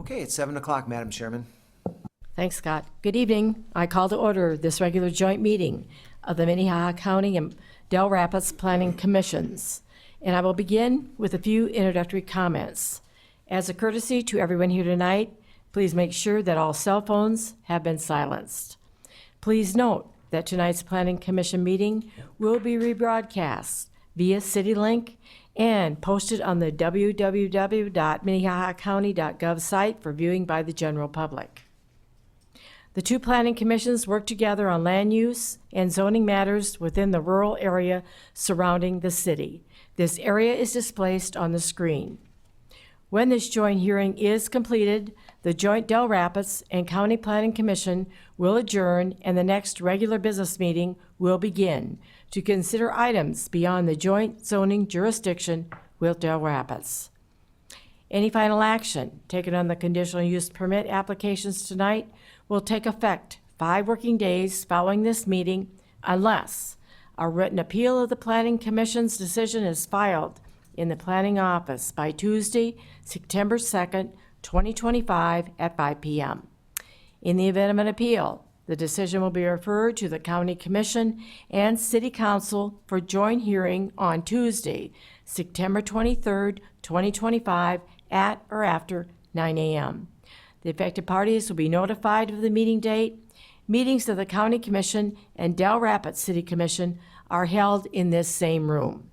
Okay, it's 7 o'clock, Madam Chairman. Thanks, Scott. Good evening. I call to order this regular joint meeting of the Minnehaha County and Dell Rapids Planning Commissions. And I will begin with a few introductory comments. As a courtesy to everyone here tonight, please make sure that all cell phones have been silenced. Please note that tonight's Planning Commission meeting will be rebroadcast via CityLink and posted on the www.minnehahacounty.gov site for viewing by the general public. The two planning commissions work together on land use and zoning matters within the rural area surrounding the city. This area is displayed on the screen. When this joint hearing is completed, the joint Dell Rapids and County Planning Commission will adjourn and the next regular business meeting will begin to consider items beyond the joint zoning jurisdiction with Dell Rapids. Any final action taken on the conditional use permit applications tonight will take effect 5 working days following this meeting unless a written appeal of the Planning Commission's decision is filed in the Planning Office by Tuesday, September 2nd, 2025 at 5 p.m. In the event of an appeal, the decision will be referred to the County Commission and City Council for joint hearing on Tuesday, September 23rd, 2025 at or after 9 a.m. The affected parties will be notified of the meeting date. Meetings of the County Commission and Dell Rapids City Commission are held in this same room.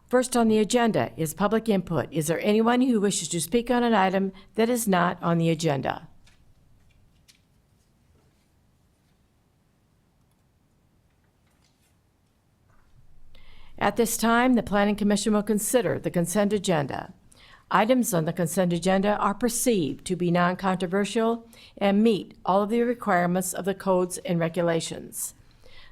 First on the agenda is public input. Is there anyone who wishes to speak on an item that is not on the agenda? At this time, the Planning Commission will consider the consent agenda. Items on the consent agenda are perceived to be non-controversial and meet all of the requirements of the codes and regulations.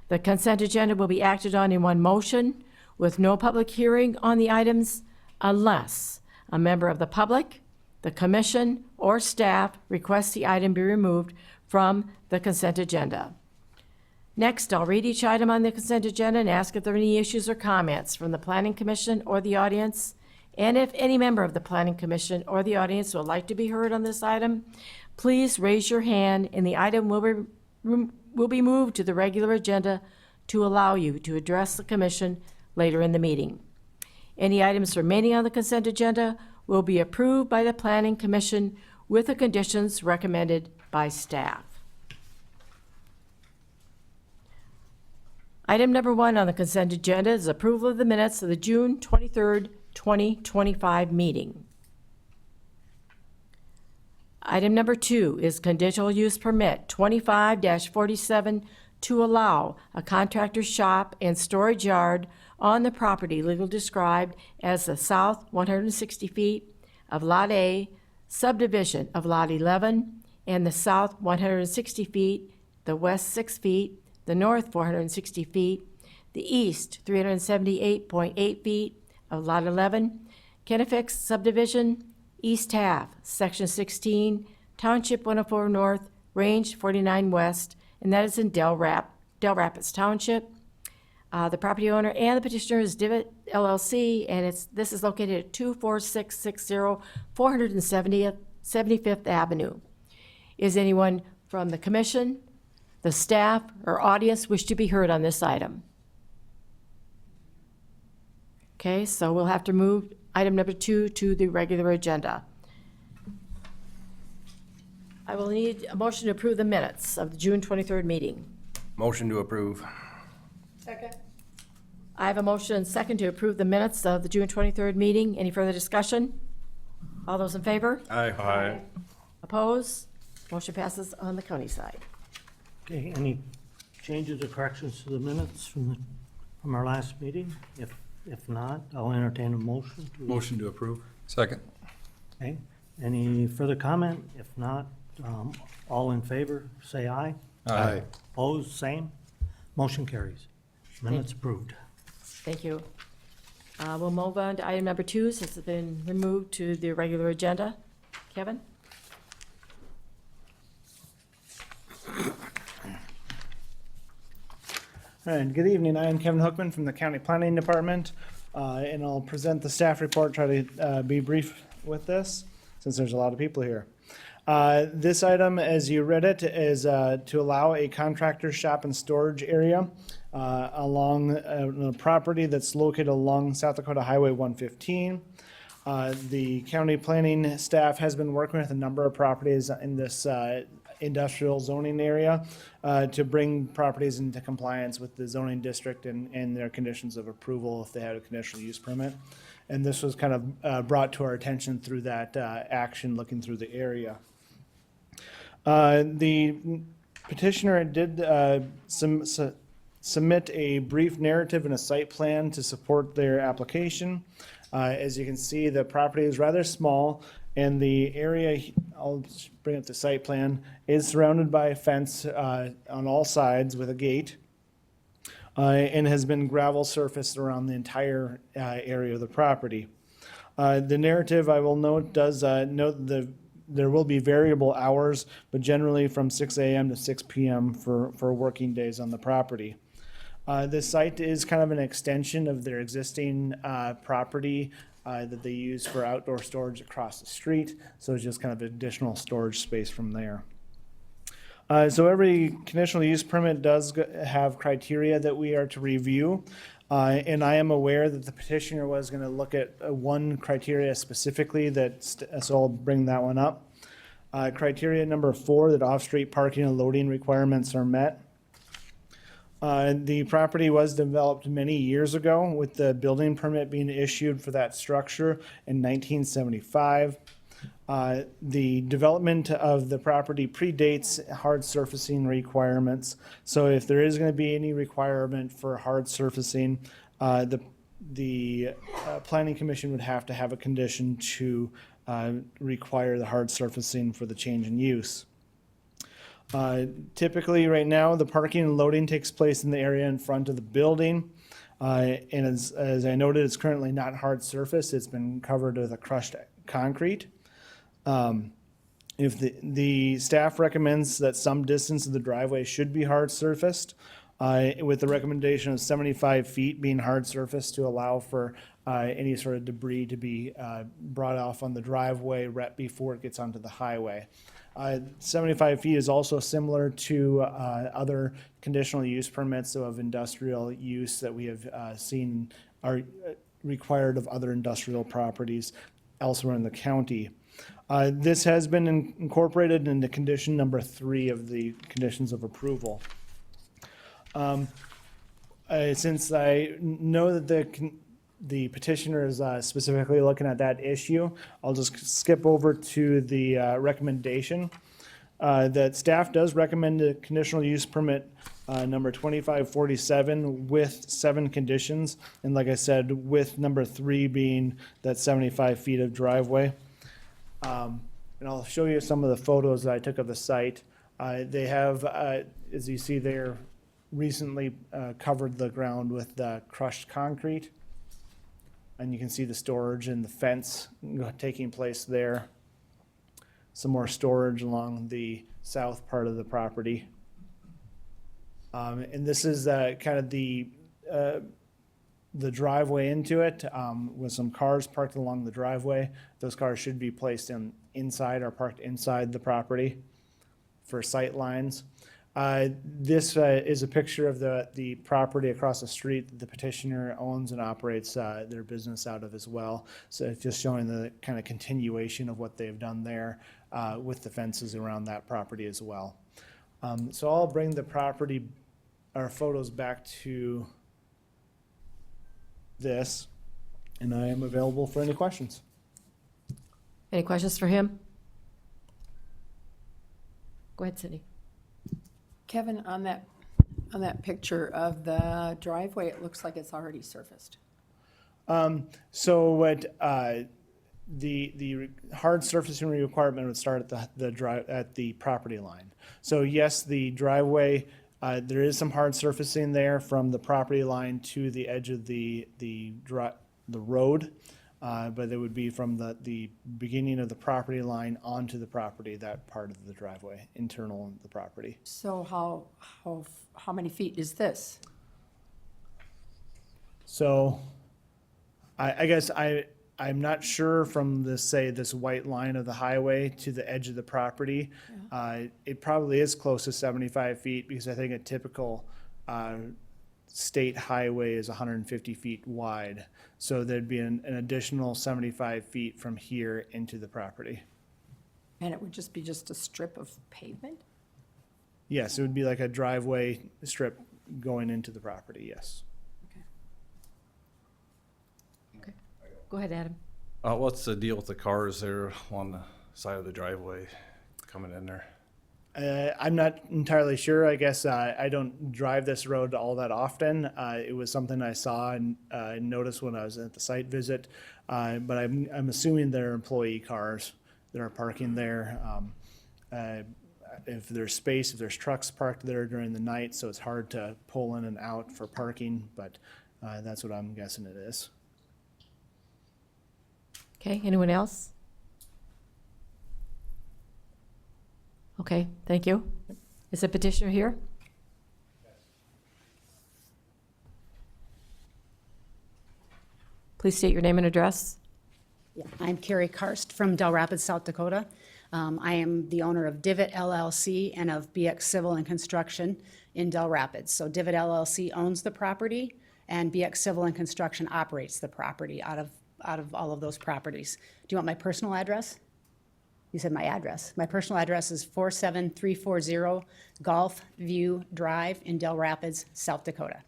The consent agenda will be acted on in one motion with no public hearing on the items unless a member of the public, the commission, or staff requests the item be removed from the consent agenda. Next, I'll read each item on the consent agenda and ask if there are any issues or comments from the Planning Commission or the audience. And if any member of the Planning Commission or the audience would like to be heard on this item, please raise your hand and the item will be moved to the regular agenda to allow you to address the commission later in the meeting. Any items remaining on the consent agenda will be approved by the Planning Commission with the conditions recommended by staff. Item number 1 on the consent agenda is approval of the minutes of the June 23rd, 2025 meeting. Item number 2 is conditional use permit 25-47 to allow a contractor's shop and storage yard on the property legally described as the south 160 feet of Lot A, subdivision of Lot 11, and the south 160 feet, the west 6 feet, the north 460 feet, the east 378.8 feet of Lot 11, Kennebec subdivision, east half, section 16, township 104 north, range 49 west, and that is in Dell Rapids Township. The property owner and the petitioner is Divot LLC, and this is located at 24660 475th Avenue. Is anyone from the commission, the staff, or audience wish to be heard on this item? Okay, so we'll have to move item number 2 to the regular agenda. I will need a motion to approve the minutes of the June 23rd meeting. Motion to approve. Second. I have a motion and second to approve the minutes of the June 23rd meeting. Any further discussion? All those in favor? Aye. Opposed? Motion passes on the county side. Okay, any changes or corrections to the minutes from our last meeting? If not, I'll entertain a motion. Motion to approve. Second. Okay, any further comment? If not, all in favor, say aye. Aye. Opposed, same. Motion carries. Minutes approved. Thank you. We'll move on to item number 2 since it's been removed to the regular agenda. Kevin? All right, good evening. I am Kevin Hookman from the County Planning Department, and I'll present the staff report, try to be brief with this. since there's a lot of people here. This item, as you read it, is to allow a contractor shop and storage area along the property that's located along South Dakota Highway 115. The county planning staff has been working with a number of properties in this industrial zoning area to bring properties into compliance with the zoning district and their conditions of approval if they had a conditional use permit. And this was kind of brought to our attention through that action looking through the area. The petitioner did submit a brief narrative and a site plan to support their application. As you can see, the property is rather small, and the area, I'll just bring up the site plan, is surrounded by a fence on all sides with a gate, and has been gravel surfaced around the entire area of the property. The narrative, I will note, does note there will be variable hours, but generally from 6 a.m. to 6 p.m. for working days on the property. This site is kind of an extension of their existing property that they use for outdoor storage across the street. So it's just kind of additional storage space from there. So every conditional use permit does have criteria that we are to review. And I am aware that the petitioner was going to look at one criteria specifically, so I'll bring that one up. Criteria number 4, that off-street parking and loading requirements are met. The property was developed many years ago, with the building permit being issued for that structure in 1975. The development of the property predates hard surfacing requirements. So if there is going to be any requirement for hard surfacing, the Planning Commission would have to have a condition to require the hard surfacing for the change in use. Typically, right now, the parking and loading takes place in the area in front of the building. And as I noted, it's currently not hard surface. It's been covered with a crushed concrete. If the staff recommends that some distance of the driveway should be hard surfaced, with the recommendation of 75 feet being hard surfaced to allow for any sort of debris to be brought off on the driveway right before it gets onto the highway. 75 feet is also similar to other conditional use permits of industrial use that we have seen are required of other industrial properties elsewhere in the county. This has been incorporated into condition number 3 of the conditions of approval. Since I know that the petitioner is specifically looking at that issue, I'll just skip over to the recommendation. That staff does recommend a conditional use permit number 2547 with 7 conditions. And like I said, with number 3 being that 75 feet of driveway. And I'll show you some of the photos that I took of the site. They have, as you see there, recently covered the ground with crushed concrete. And you can see the storage and the fence taking place there. Some more storage along the south part of the property. And this is kind of the driveway into it with some cars parked along the driveway. Those cars should be placed inside or parked inside the property for sight lines. This is a picture of the property across the street that the petitioner owns and operates their business out of as well. So it's just showing the kind of continuation of what they've done there with the fences around that property as well. So I'll bring the property or photos back to this, and I am available for any questions. Any questions for him? Go ahead, Cindy. Kevin, on that picture of the driveway, it looks like it's already surfaced. So what the hard surfacing requirement would start at the property line. So yes, the driveway, there is some hard surfacing there from the property line to the edge of the road. But it would be from the beginning of the property line onto the property, that part of the driveway, internal of the property. So how many feet is this? So I guess I'm not sure from the, say, this white line of the highway to the edge of the property. It probably is close to 75 feet because I think a typical state highway is 150 feet wide. So there'd be an additional 75 feet from here into the property. And it would just be just a strip of pavement? Yes, it would be like a driveway strip going into the property, yes. Go ahead, Adam. What's the deal with the cars there on the side of the driveway coming in there? I'm not entirely sure. I guess I don't drive this road all that often. It was something I saw and noticed when I was at the site visit. But I'm assuming they're employee cars that are parking there. If there's space, if there's trucks parked there during the night, so it's hard to pull in and out for parking. But that's what I'm guessing it is. Okay, anyone else? Okay, thank you. Is the petitioner here? Please state your name and address. Yeah, I'm Carrie Karst from Dell Rapids, South Dakota. I am the owner of Divot LLC and of BX Civil and Construction in Dell Rapids. So Divot LLC owns the property, and BX Civil and Construction operates the property out of all of those properties. Do you want my personal address? You said my address. My personal address is 47340 Golf View Drive in Dell Rapids, South Dakota.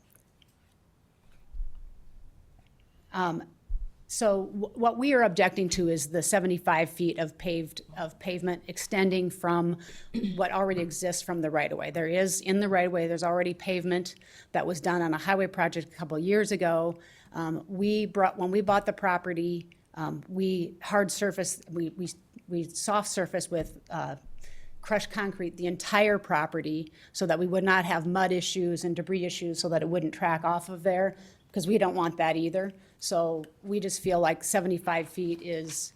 So what we are objecting to is the 75 feet of pavement extending from what already exists from the right-of-way. There is, in the right-of-way, there's already pavement that was done on a highway project a couple of years ago. When we bought the property, we soft surface with crushed concrete the entire property so that we would not have mud issues and debris issues, so that it wouldn't track off of there, because we don't want that either. So we just feel like 75 feet is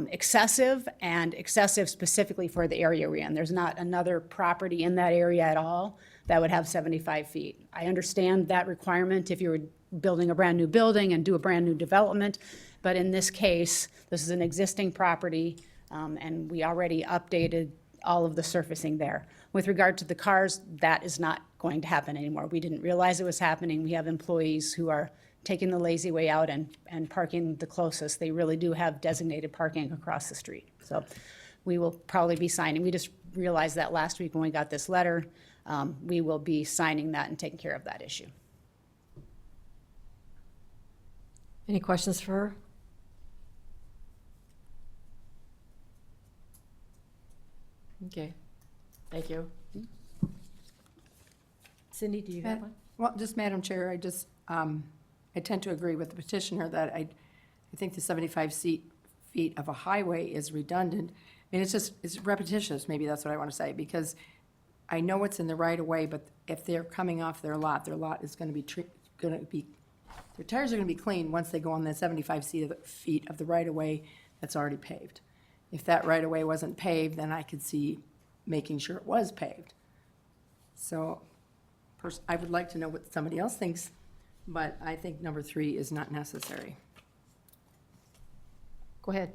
excessive, and excessive specifically for the area we're in. There's not another property in that area at all that would have 75 feet. I understand that requirement if you were building a brand new building and do a brand new development, but in this case, this is an existing property, and we already updated all of the surfacing there. With regard to the cars, that is not going to happen anymore. We didn't realize it was happening. We have employees who are taking the lazy way out and parking the closest. They really do have designated parking across the street. So we will probably be signing. We just realized that last week when we got this letter. We will be signing that and taking care of that issue. Any questions for her? Okay, thank you. Cindy, do you have one? Well, just Madam Chair, I tend to agree with the petitioner that I think the 75 feet of a highway is redundant. I mean, it's repetitious, maybe that's what I want to say, because I know it's in the right of way, but if they're coming off their lot is going to be, their tires are going to be clean once they go on that 75 feet of the right of way that's already paved. If that right of way wasn't paved, then I could see making sure it was paved. So I would like to know what somebody else thinks, but I think number 3 is not necessary. Go ahead.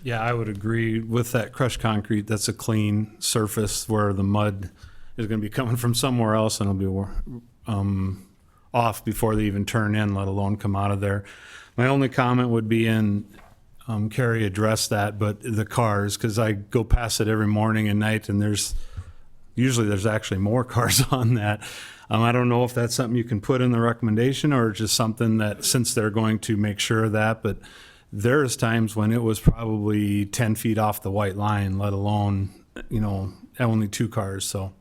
Yeah, I would agree with that crushed concrete. That's a clean surface where the mud is going to be coming from somewhere else, and it'll be off before they even turn in, let alone come out of there. My only comment would be Carrie addressed that, but the cars, because I go past it every morning and night, and there's actually more cars on that. I don't know if that's something you can put in the recommendation or just something that, since they're going to make sure of that, but there's times when it was probably 10 feet off the white line, let alone, only 2 cars, so.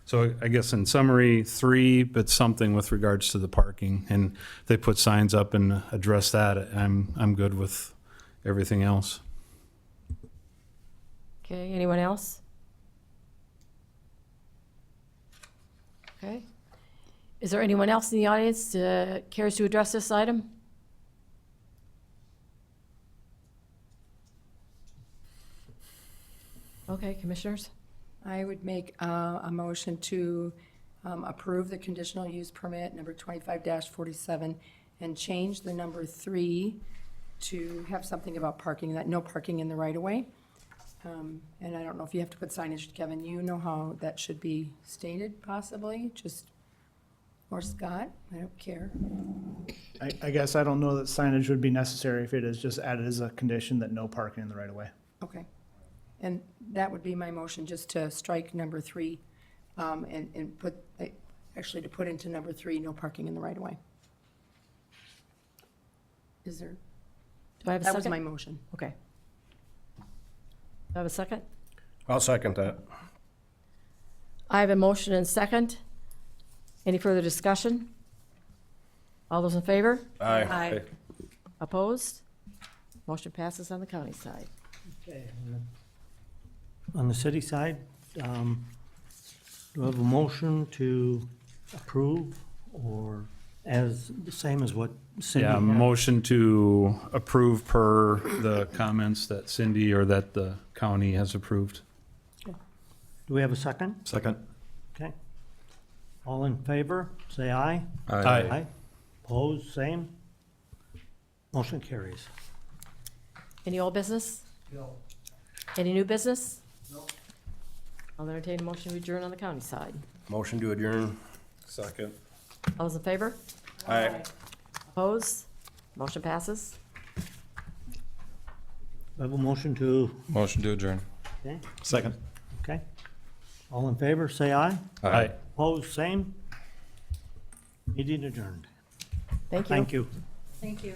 So I guess in summary, 3, but something with regards to the parking, and if they put signs up and address that, I'm good with everything else. Okay, anyone else? Okay. Is there anyone else in the audience that cares to address this item? Okay, commissioners? I would make a motion to approve the conditional use permit number 25-47 and change the number 3 to have something about parking, that no parking in the right-of-way. And I don't know if you have to put signage, Kevin, you know how that should be stated possibly, just, or Scott, I don't care. I guess I don't know that signage would be necessary if it is just added as a condition that no parking in the right of way. Okay. And that would be my motion, just to strike number 3, and put, actually to put into number 3, no parking in the right-of-way. Is there, Do I have a that was second? my motion. Okay. Do I have a second? I'll second that. I have a motion and second. Any further discussion? All those in favor? Aye. Opposed? Motion passes on the county side. Okay. On the city side, do I have a motion to approve or as, the same as what Cindy Yeah, had? motion to approve per the comments that Cindy or that the county has approved. Do we have a second? Second. Okay. All in favor, say aye. Aye. Opposed, same. Motion carries. Any old business? No. Any new business? No. I'll entertain a motion to adjourn on the county side. Motion to adjourn. Second. All those in favor? Aye. Opposed? Motion passes. We have a motion to, Motion to adjourn. okay, Second. okay. All in favor, say aye. Aye. Opposed, same. Meeting adjourned. Thank you. Thank you. Thank you.